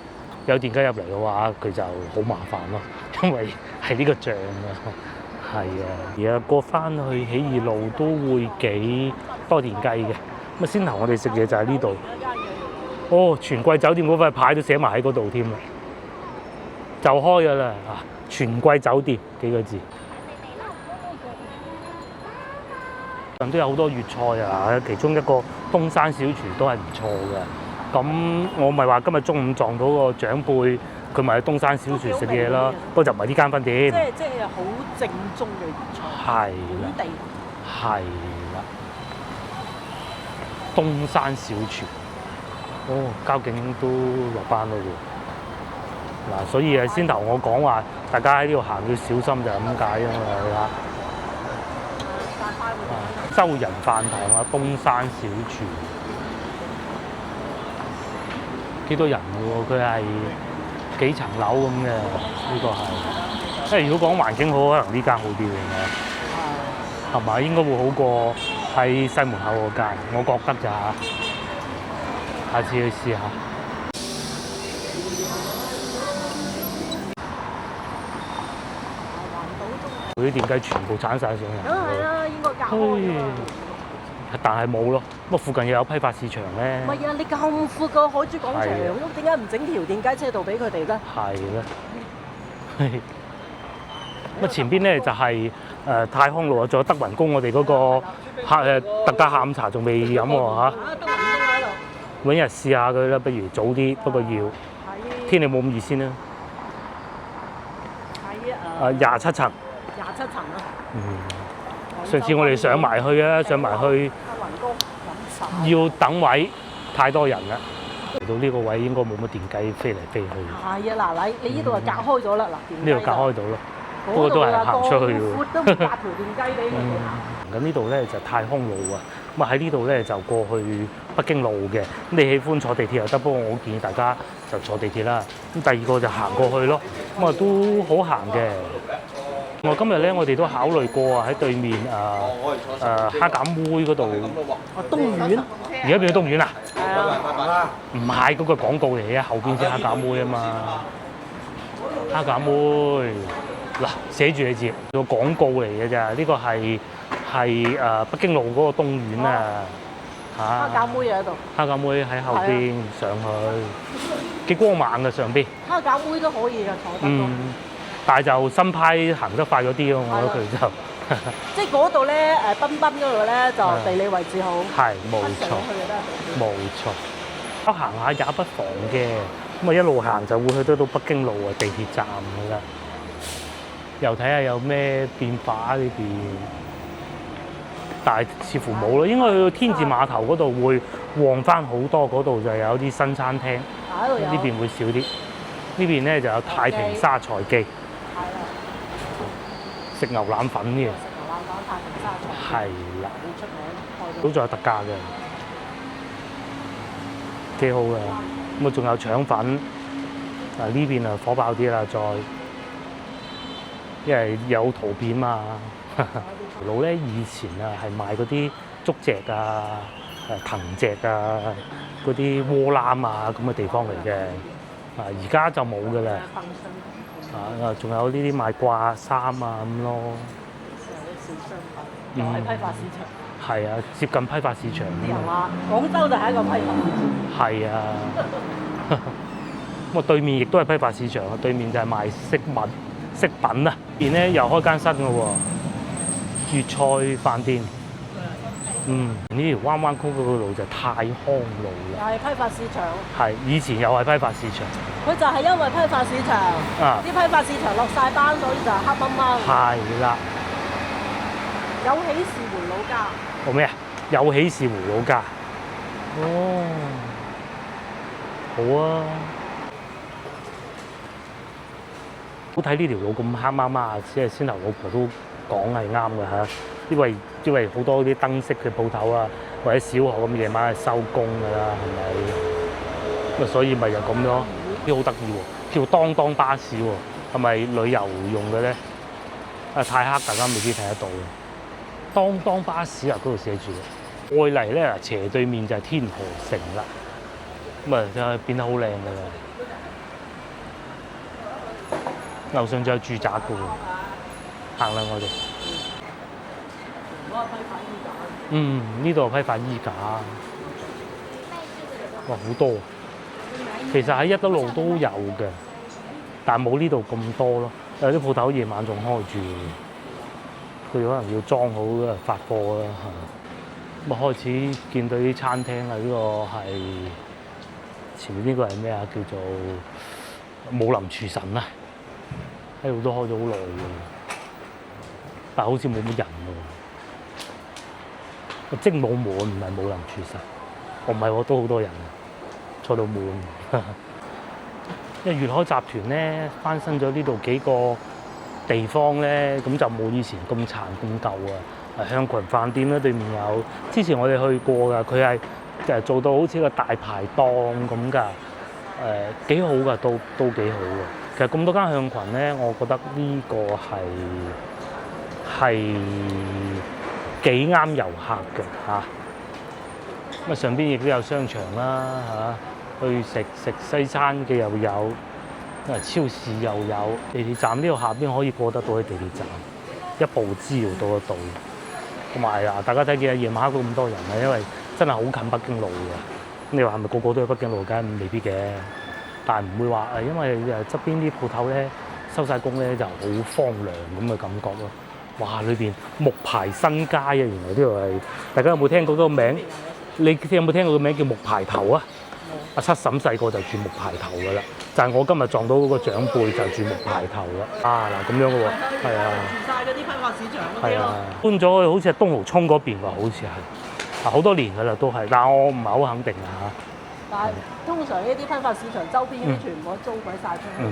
有電雞入嚟嘅話，佢就好麻煩咯，因為係呢個醬啊。係啊，而家過翻去起義路都會幾多電雞嘅。咁啊，先頭我哋食嘢就喺呢度。哦，全季酒店嗰塊牌都寫埋喺嗰度添啦，就開㗎啦啊！全季酒店幾個字。都有好多粵菜啊，其中一個東山小廚都係唔錯嘅。咁我咪話今日中午撞到個長輩，佢咪去東山小廚食嘢啦。不過就唔係呢間分店。即係好正宗嘅粵菜。係啦。本地。係啦。東山小廚。哦，交警都落班咯喎。嗱，所以先頭我講話，大家喺呢度行要小心就係咁解啊嘛。周人飯堂啊，東山小廚幾多人喎？佢係幾層樓咁嘅，呢個係。即係如果講環境好，可能呢間好啲嘅，係咪？應該會好過喺西門口嗰間，我覺得咋嚇。下次去試下。佢啲電雞全部鏟晒上嚟。梗係啦，應該隔開。但係冇咯，咁批發又有批發市場咧。唔係啊，你咁闊個海珠廣場，咁點解唔整條電雞車道俾佢哋咧？係啦。咁前邊咧就係太康路啊，仲有德雲宮，我哋嗰個特價下午茶仲未飲喎嚇。德雲宮喺度。揾日試下佢啦，不如早啲，不過要天氣冇咁熱先啦。喺27層。27層啊。上次我哋上埋去啊，上埋去。要等位，太多人啦。嚟到呢個位應該冇乜電雞飛嚟飛去。係啊，嗱你呢度係隔開咗啦，嗱呢度隔開到咯，不過都係行出去喎。闊都唔隔條電雞俾佢哋行。咁呢度咧就太康路啊，咁啊喺呢度咧就過去北京路嘅。咁你喜歡坐地鐵又得，不過我建議大家就坐地鐵啦。咁第二個就行過去咯，咁啊都好行嘅。我今日咧，我哋都考慮過啊，喺對面蝦餃妹嗰度。東苑。而家變咗東苑啦？係啊。唔係嗰個廣告嚟嘅，後邊先蝦餃妹啊嘛。蝦餃妹嗱，寫住你字，個廣告嚟嘅咋？呢個係北京路嗰個東苑啊。蝦餃妹喺度。蝦餃妹喺後邊上去，幾光猛嘅上邊。蝦餃妹都可以嘅，坐得。但係就新派行得快咗啲咯，我覺得佢就即係嗰度咧，賓賓嗰度咧就地理位置好，係冇錯，冇錯。我行下也不妨嘅，咁啊一路行就會去得到北京路啊地鐵站㗎啦。又睇下有咩變化呢邊，但係似乎冇咯。應該去到天字碼頭嗰度會旺翻好多，嗰度就有啲新餐廳，呢邊會少啲。呢邊咧就有太平沙菜記。食牛腩粉嘅，食牛腩粉太平沙菜，係啦，好出名，都仲有特價嘅，幾好嘅。咁啊，仲有腸粉，呢邊啊火爆啲啦，再，因為有圖片嘛。條路咧以前啊係賣嗰啲竹席啊、藤席啊、嗰啲窩攬啊咁嘅地方嚟嘅，而家就冇㗎啦。仲有呢啲賣掛衫啊咁咯，小商品，又係批發市場。係啊，接近批發市場。啲人話廣州就係一個批發市場。係啊，咁啊對面亦都係批發市場啊，對面就係賣飾品啊。邊咧又開間新嘅喎，粵菜飯店。呢條彎彎曲嗰個路就太康路啦。又係批發市場。係，以前又係批發市場。佢就係因為批發市場，啲批發市場落晒班，所以就黑掹掹。係啦。有喜事回老家。做咩啊？有喜事回老家。哦。好啊。好睇呢條路咁黑麻麻，即係先頭老婆都講係啱嘅嚇。因為好多啲燈飾嘅鋪頭啊，或者小學咁夜晚係收工㗎啦，係咪？咁所以咪就咁咯。啲好得意喎，叫當當巴士喎，係咪旅遊用嘅咧？太黑，大家未必睇得到嘅。當巴士啊，嗰度寫住嘅。愛麗咧斜對面就係天河城啦，咁啊就變得好靚㗎啦。樓上仲有住宅㗎喎，行啦我哋。呢度批發衣架，哇好多。其實喺一德路都有嘅，但冇呢度咁多咯。有啲鋪頭夜晚仲開住，佢可能要裝好發貨啦嚇。咁啊開始見到啲餐廳啊，呢個係前面呢個係咩啊？叫做武林廚神啊，喺度都開咗好耐嘅，但係好似冇乜人喎。精武門唔係武林廚神，唔係喎，都好多人啊，坐到滿。因為粵海集團咧翻新咗呢度幾個地方咧，咁就冇以前咁殘咁舊啊。向群飯店咧對面有，之前我哋去過㗎，佢係做到好似個大排檔咁㗎，幾好㗎，都幾好㗎。其實咁多間向群咧，我覺得呢個係幾啱遊客嘅嚇。咁啊上邊亦都有商場啦嚇。去食西餐嘅又有，超市又有，地鐵站呢度下邊可以過得到去地鐵站，一步之遙到得到。同埋啊，大家睇見夜晚黑都咁多人啊，因為真係好近北京路嘅。你話係咪個個都去北京路？梗係未必嘅，但係唔會話因為側邊啲鋪頭咧收晒工咧就好荒涼咁嘅感覺咯。哇！裏邊木牌新街啊，原來呢度係，大家有冇聽過嗰個名？你有冇聽過個名叫木牌頭啊？阿七嬸細個就住木牌頭㗎啦，就係我今日撞到嗰個長輩就住木牌頭啦。啊嗱，咁樣嘅喎，係啊，住晒嗰啲批發市場嗰係啊啲咯。，搬咗去好似係東濠涌嗰邊喎，好似係啊，好多年㗎啦都係，但係我唔係好肯定啊嚇。但係通常呢啲批發市場周邊嗰啲全部都租鬼晒出去。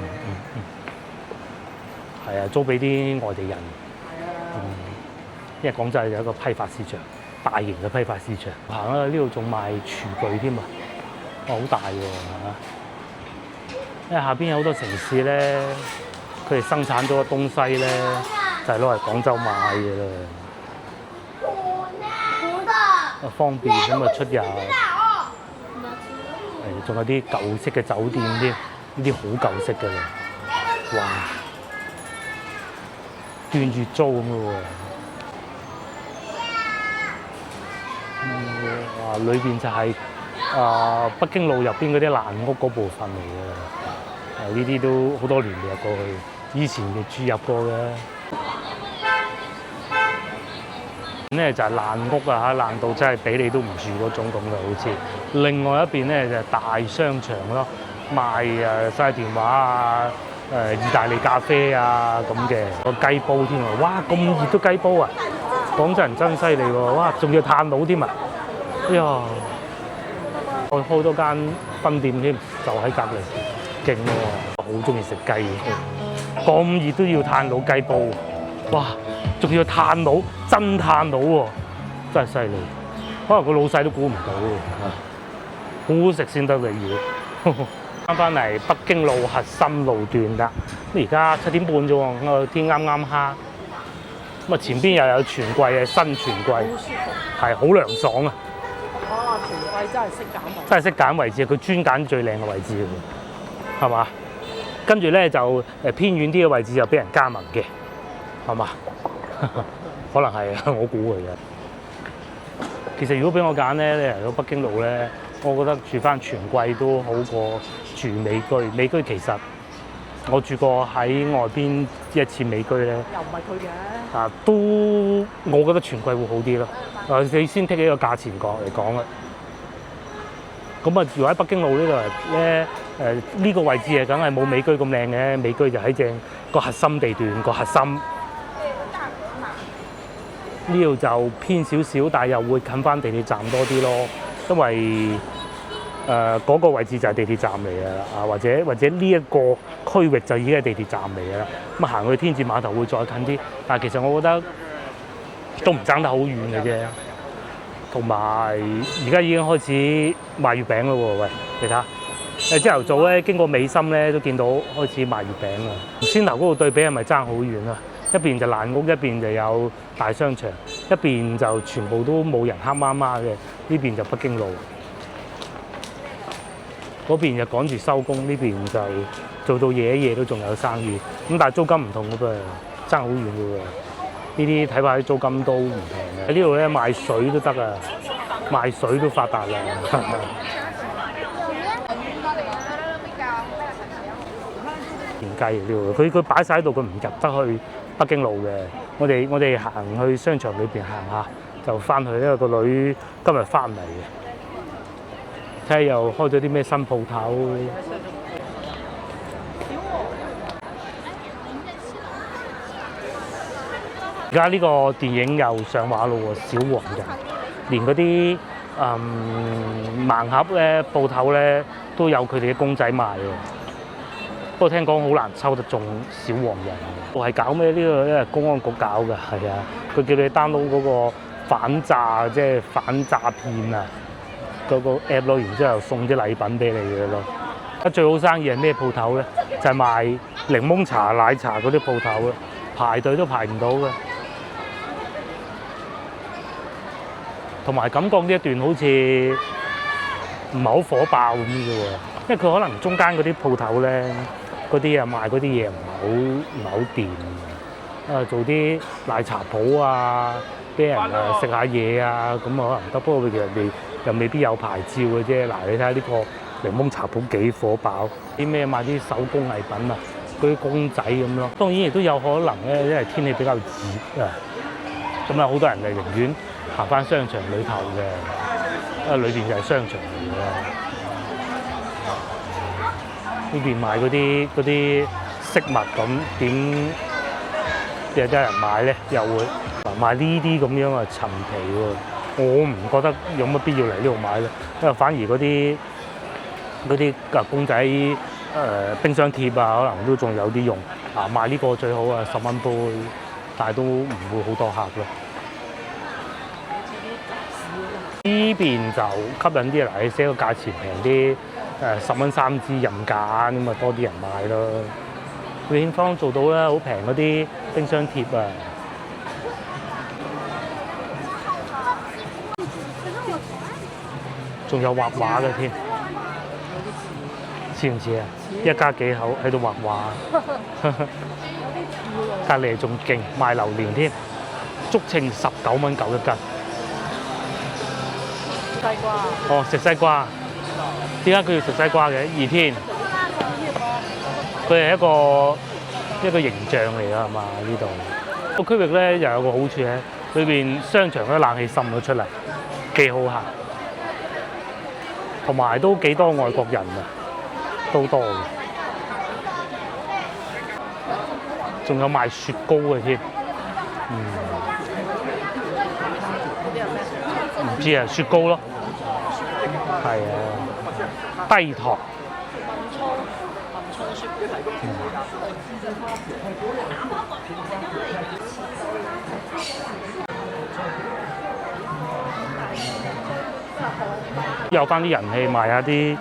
係啊，租俾啲外地人。係啊。因為廣州有一個批發市場，大型嘅批發市場。行啦，呢度仲賣廚具添啊！哇，好大喎嚇！因為下邊有好多城市咧，佢哋生產咗嘅東西咧，就係攞嚟廣州賣嘅啦。方便咁啊出入。仲有啲舊式嘅酒店添，呢啲好舊式嘅啦。哇！斷住租咁嘅喎。哇！裏邊就係北京路入邊嗰啲爛屋嗰部分嚟嘅，呢啲都好多年未入過去，以前亦住入過嘅。咁咧就係爛屋啊嚇，爛到真係俾你都唔住嗰種咁嘅，好似。另外一邊咧就係大商場咯，賣晒電話啊、意大利咖啡啊咁嘅，個雞煲添啊！哇，咁熱都雞煲啊！廣州人真犀利喎！哇，仲要炭爐添啊！哎呀，我開多間分店添，就喺隔離，勁喎！我好中意食雞嘅，咁熱都要炭爐雞煲，哇！仲要炭爐，真炭爐喎，真係犀利！可能個老細都估唔到喎，好好食先得嘅要。翻嚟北京路核心路段啦，咁而家7點半啫喎，個天啱啱黑。咁啊，前邊又有全櫃嘅新全櫃，好舒服。係好涼爽啊！哇！全季真係識揀位。真係識揀位置，佢專揀最靚嘅位置嘅，係嘛？跟住咧就偏遠啲嘅位置就俾人加盟嘅，係嘛？可能係啊，我估佢嘅。其實如果俾我揀咧，你嚟到北京路咧，我覺得住翻全櫃都好過住美居。美居其實我住過喺外邊一次美居咧，又唔係佢嘅。都我覺得全櫃會好啲咯。你先剔起個價錢角嚟講啊。咁啊，如果喺北京路呢度咧，呢個位置啊，梗係冇美居咁靚嘅。美居就喺正個核心地段個核心。呢度就偏少少，但係又會近翻地鐵站多啲咯。因為嗰個位置就係地鐵站嚟嘅啦，或者呢一個區域就已經係地鐵站嚟嘅啦。咁行去天字碼頭會再近啲，但係其實我覺得都唔爭得好遠嘅啫。同埋而家已經開始賣月餅咯喎，喂，你睇下，朝頭早咧經過美心咧都見到開始賣月餅啦。先頭嗰度對比係咪爭好遠啊？一邊就爛屋，一邊就有大商場，一邊就全部都冇人黑麻麻嘅。呢邊就北京路，嗰邊就趕住收工，呢邊就做到夜一夜都仲有生意。咁但係租金唔同嘅噃，爭好遠嘅喎。呢啲睇怕啲租金都唔平嘅。喺呢度咧賣水都得啊，賣水都發達啦。田雞呢度，佢擺晒喺度，佢唔入得去北京路嘅。我哋行去商場裏邊行下，就翻去，因為個女今日翻嚟嘅，睇下又開咗啲咩新鋪頭。而家呢個電影又上畫咯喎，小黃人，連嗰啲盲盒咧、鋪頭咧都有佢哋嘅公仔賣喎。不過聽講好難抽得中小黃人，我係搞咩？呢個咧公安局搞㗎，係啊，佢叫你 download 嗰個反詐，即係反詐騙啊嗰個 app 咯，然之後送啲禮品俾你嘅咯。啊，最好生意係咩鋪頭咧？就係賣檸檬茶、奶茶嗰啲鋪頭咯，排隊都排唔到嘅。同埋感覺呢一段好似唔係好火爆咁嘅喎，因為佢可能中間嗰啲鋪頭咧，嗰啲啊賣嗰啲嘢唔係好掂啊，做啲奶茶鋪啊，俾人食下嘢啊，咁啊可能得。不過其實又未必有牌照嘅啫。嗱，你睇下呢個檸檬茶鋪幾火爆，啲咩賣啲手工藝品啊，嗰啲公仔咁咯。當然亦都有可能咧，因為天氣比較熱啊，咁啊好多人就寧願行翻商場裏頭嘅，因為裏邊就係商場嚟嘅。呢邊賣嗰啲飾物咁點有得人買咧？又會賣呢啲咁樣嘅陳皮喎，我唔覺得有乜必要嚟呢度買咧，因為反而嗰啲公仔冰箱貼啊，可能都仲有啲用。賣呢個最好啊，10蚊杯，但係都唔會好多客咯。呢邊就吸引啲啦，你寫個價錢平啲，10蚊3支任揀，咁啊多啲人買咯。梅艷芳做到啦，好平嗰啲冰箱貼啊！仲有畫畫嘅添，似唔似啊？一家幾口喺度畫畫，隔離仲勁賣榴蓮添，竹秤19蚊9一斤。西瓜。哦，食西瓜。點解佢要食西瓜嘅？2天。佢係一個形象嚟㗎係嘛？呢度個區域咧又有個好處咧，裏邊商場嗰啲冷氣滲咗出嚟，幾好行。同埋都幾多外國人啊，都多嘅。仲有賣雪糕嘅添，唔知啊，雪糕咯，係啊，低糖。有翻啲人氣賣下啲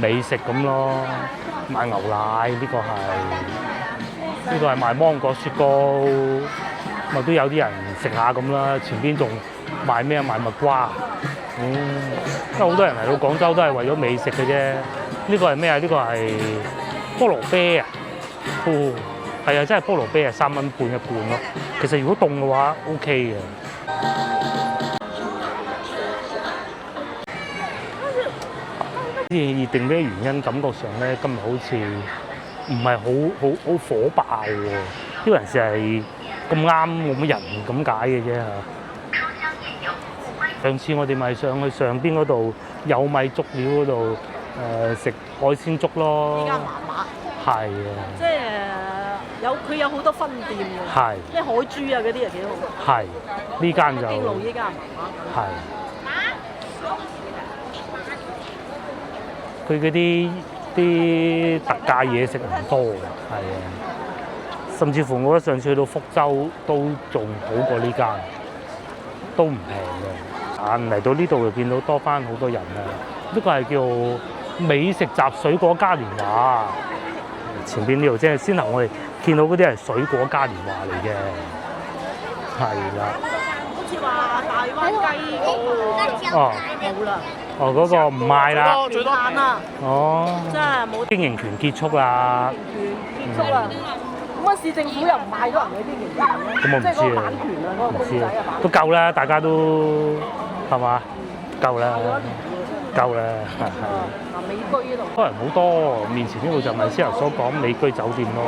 美食咁咯，賣牛奶呢個係賣芒果雪糕，咪都有啲人食下咁啦。前邊仲賣咩啊？賣蜜瓜，因為好多人嚟到廣州都係為咗美食嘅啫。呢個係咩啊？呢個係菠蘿啤啊！哦，係啊，真係菠蘿啤啊，3蚊半一罐咯。其實如果凍嘅話 OK 嘅。熱定咩原因？感覺上咧今日好似唔係好火爆喎，啲人成係咁啱冇乜人咁解嘅啫嚇。上次我哋咪上去上邊嗰度有米足料嗰度食海鮮粥咯。依家麻麻。係啊。即係佢有好多分店嘅。係。即係海珠啊嗰啲又幾好。係。呢間就。北京路依家麻麻。係。佢嗰啲特價嘢食唔多嘅，係啊，甚至乎我覺得上次去到福州都仲好過呢間，都唔平嘅。嚟到呢度就見到多翻好多人啊！呢個係叫美食集水果嘉年華，前邊呢度，即係先頭我哋見到嗰啲係水果嘉年華嚟嘅，係啦。好似話大灣雞哦，冇啦，哦嗰個唔賣啦，最多限啦，哦，真係冇經營權結束啦。權結束啦。咁啊，市政府又唔賣咗人嘅啲權咧，咁我唔知即係嗰個版權啊，嗰個公仔啊版都夠啦，大家都係嘛？夠啦，夠啦，係。嗱，美居呢度多人好多，面前呢度就咪先頭所講美居酒店咯。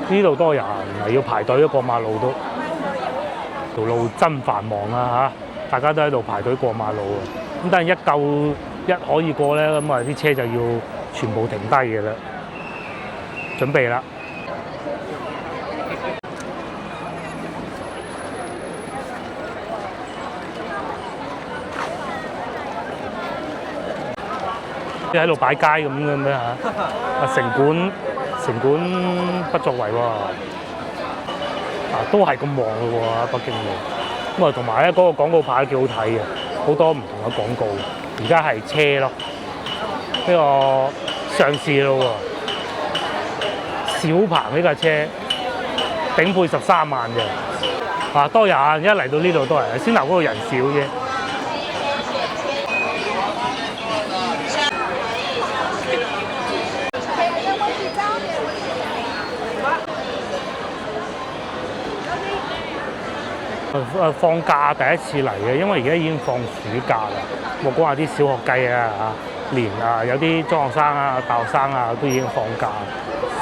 呢度多人，要排隊過馬路都，條路真繁忙啊嚇！大家都喺度排隊過馬路啊。咁但係一可以過咧，咁啊啲車就要全部停低嘅啦。準備啦！即係喺度擺街咁嘅咩嚇？啊城管不作為喎，啊都係咁旺嘅喎北京路。咁啊同埋咧嗰個廣告牌幾好睇嘅，好多唔同嘅廣告。而家係車咯，呢個上市咯喎。小鵬呢架車頂配13萬嘅，啊多人，一嚟到呢度多人，先頭嗰度人少啫。放假第一次嚟嘅，因為而家已經放暑假啦。我講下啲小學雞啊、連啊，有啲中學生啊、大學生啊都已經放假。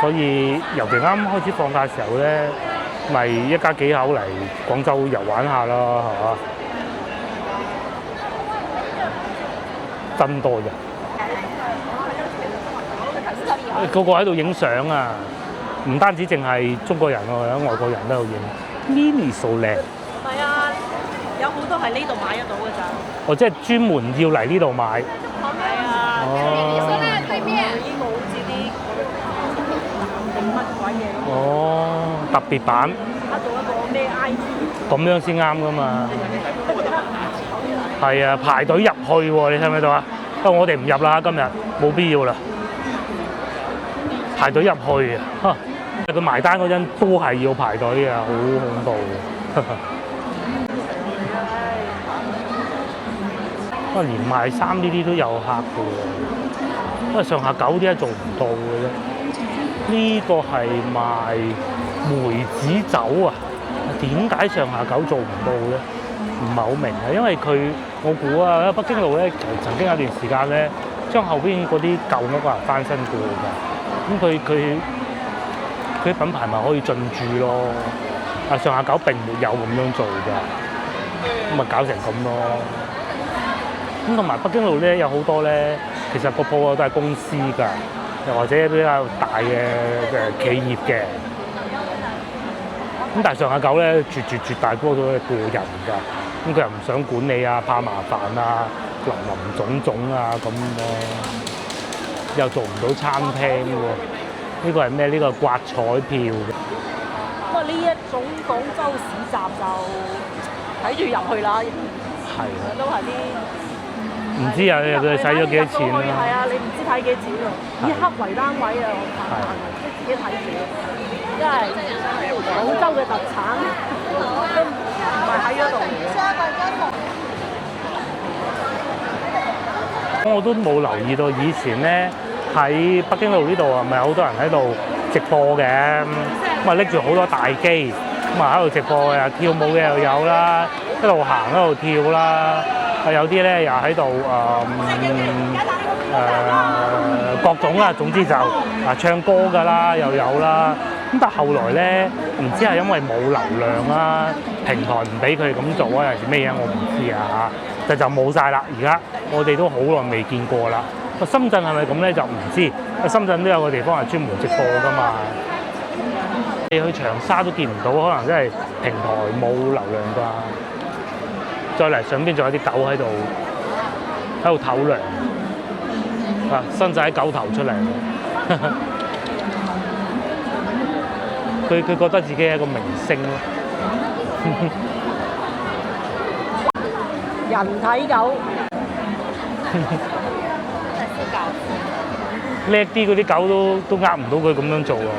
所以尤其啱開始放假嘅時候咧，咪一家幾口嚟廣州遊玩下咯，係嘛？真多人，個個喺度影相啊！唔單止淨係中國人喎，有外國人都有影。Mini 數靚，係啊，有好多係呢度買得到㗎咋。哦，即係專門要嚟呢度買。係啊，哦。對面已經冇好似啲定乜鬼嘢咁。哦，特別版。做一個咩 IP？咁樣先啱㗎嘛。係啊，排隊入去喎，你睇唔睇到啊？不過我哋唔入啦，今日冇必要啦。排隊入去啊！佢埋單嗰陣都係要排隊啊，好恐怖。不過連賣衫呢啲都有客嘅喎，不過上下九啲做唔到嘅啫。呢個係賣梅子酒啊，點解上下九做唔到咧？唔係好明啊，因為我估啊，北京路咧曾經有段時間咧，將後邊嗰啲舊屋啊翻新過㗎，咁佢品牌咪可以進駐咯。啊，上下九並沒有咁樣做㗎，咁咪搞成咁咯。咁同埋北京路咧有好多咧，其實個鋪都係公司㗎，又或者比較大嘅企業嘅。咁但係上下九咧絕大多數都係個人㗎，咁佢又唔想管理啊，怕麻煩啊，林總總啊咁咯，又做唔到餐廳喎。呢個係咩？呢個係刮彩票嘅。不過呢一種廣州市集就睇住入去啦。係啊，都係啲唔知啊，佢使咗幾多錢啦？係啊，你唔知睇幾錢喎？以克為單位啊，我發覺即係自己睇住，因為廣州嘅特產都唔係喺嗰度嘅。我都冇留意到以前咧喺北京路呢度啊，咪好多人喺度直播嘅，咁啊拎住好多大機，咁啊喺度直播嘅，跳舞嘅又有啦，一路行一路跳啦，有啲咧又喺度各種啦，總之就唱歌㗎啦，又有啦。咁但係後來咧，唔知係因為冇流量啦，平台唔俾佢咁做啊，又係咩嘢我唔知啊嚇，就冇晒啦。而家我哋都好耐未見過啦。深圳係咪咁咧就唔知，深圳都有個地方係專門直播㗎嘛。你去長沙都見唔到，可能真係平台冇流量啩。再嚟上邊仲有啲狗喺度唞涼，啊，伸晒喺狗頭出嚟。佢覺得自己係一個明星咯。人體狗。叻啲嗰啲狗都呃唔到佢咁樣做啊！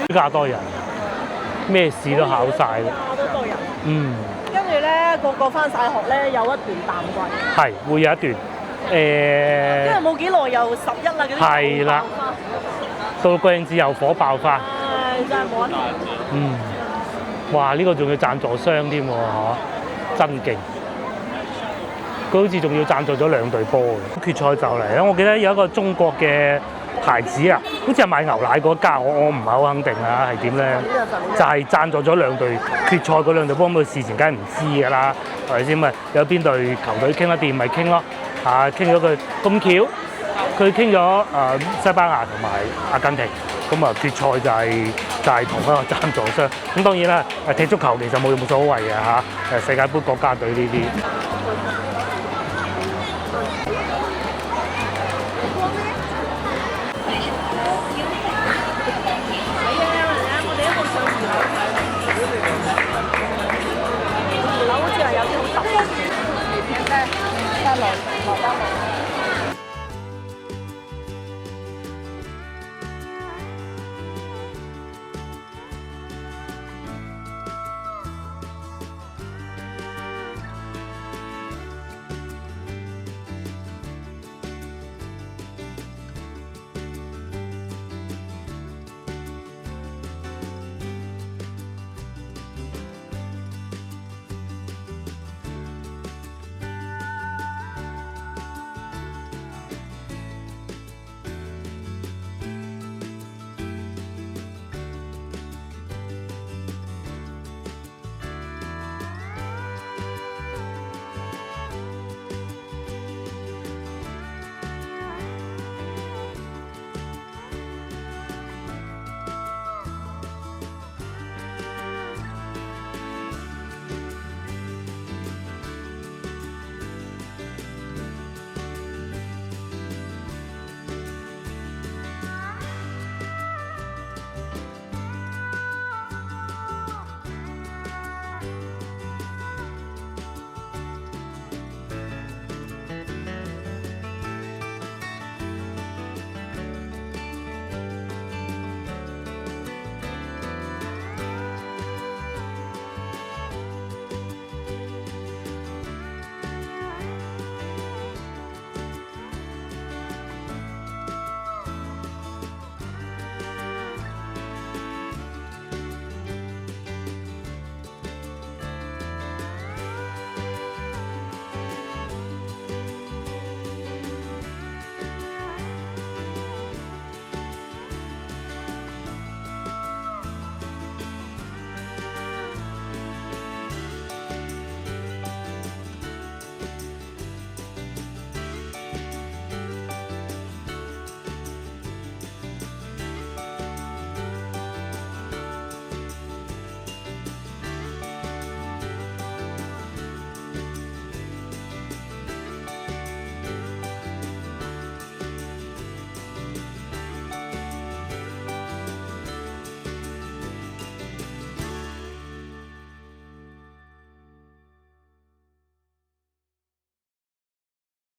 比較多人，咩試都考晒啦。都多人。嗯，跟住咧，個個翻晒學咧，有一段淡季。係會有一段因為冇幾耐又11啦，嗰啲係啦，到國慶節又火爆發。唉，真係冇得睇。嗯，哇！呢個仲要贊助商添喎，真勁！佢好似仲要贊助咗2隊波嘅。決賽就嚟啦！我記得有一個中國嘅牌子啊，好似係賣牛奶嗰家，我唔係好肯定啊，係點咧？就係贊助咗2隊決賽嗰2隊波，咁佢事前梗係唔知㗎啦，係咪先？咪有邊隊球隊傾得掂咪傾咯，傾咗佢咁巧，佢傾咗西班牙同埋阿根廷，咁啊決賽就係同一個贊助商。咁當然啦，踢足球其實冇所謂嘅嚇，世界盃國家隊呢啲。2樓好似係有啲好特別嘅，2樓落得嚟。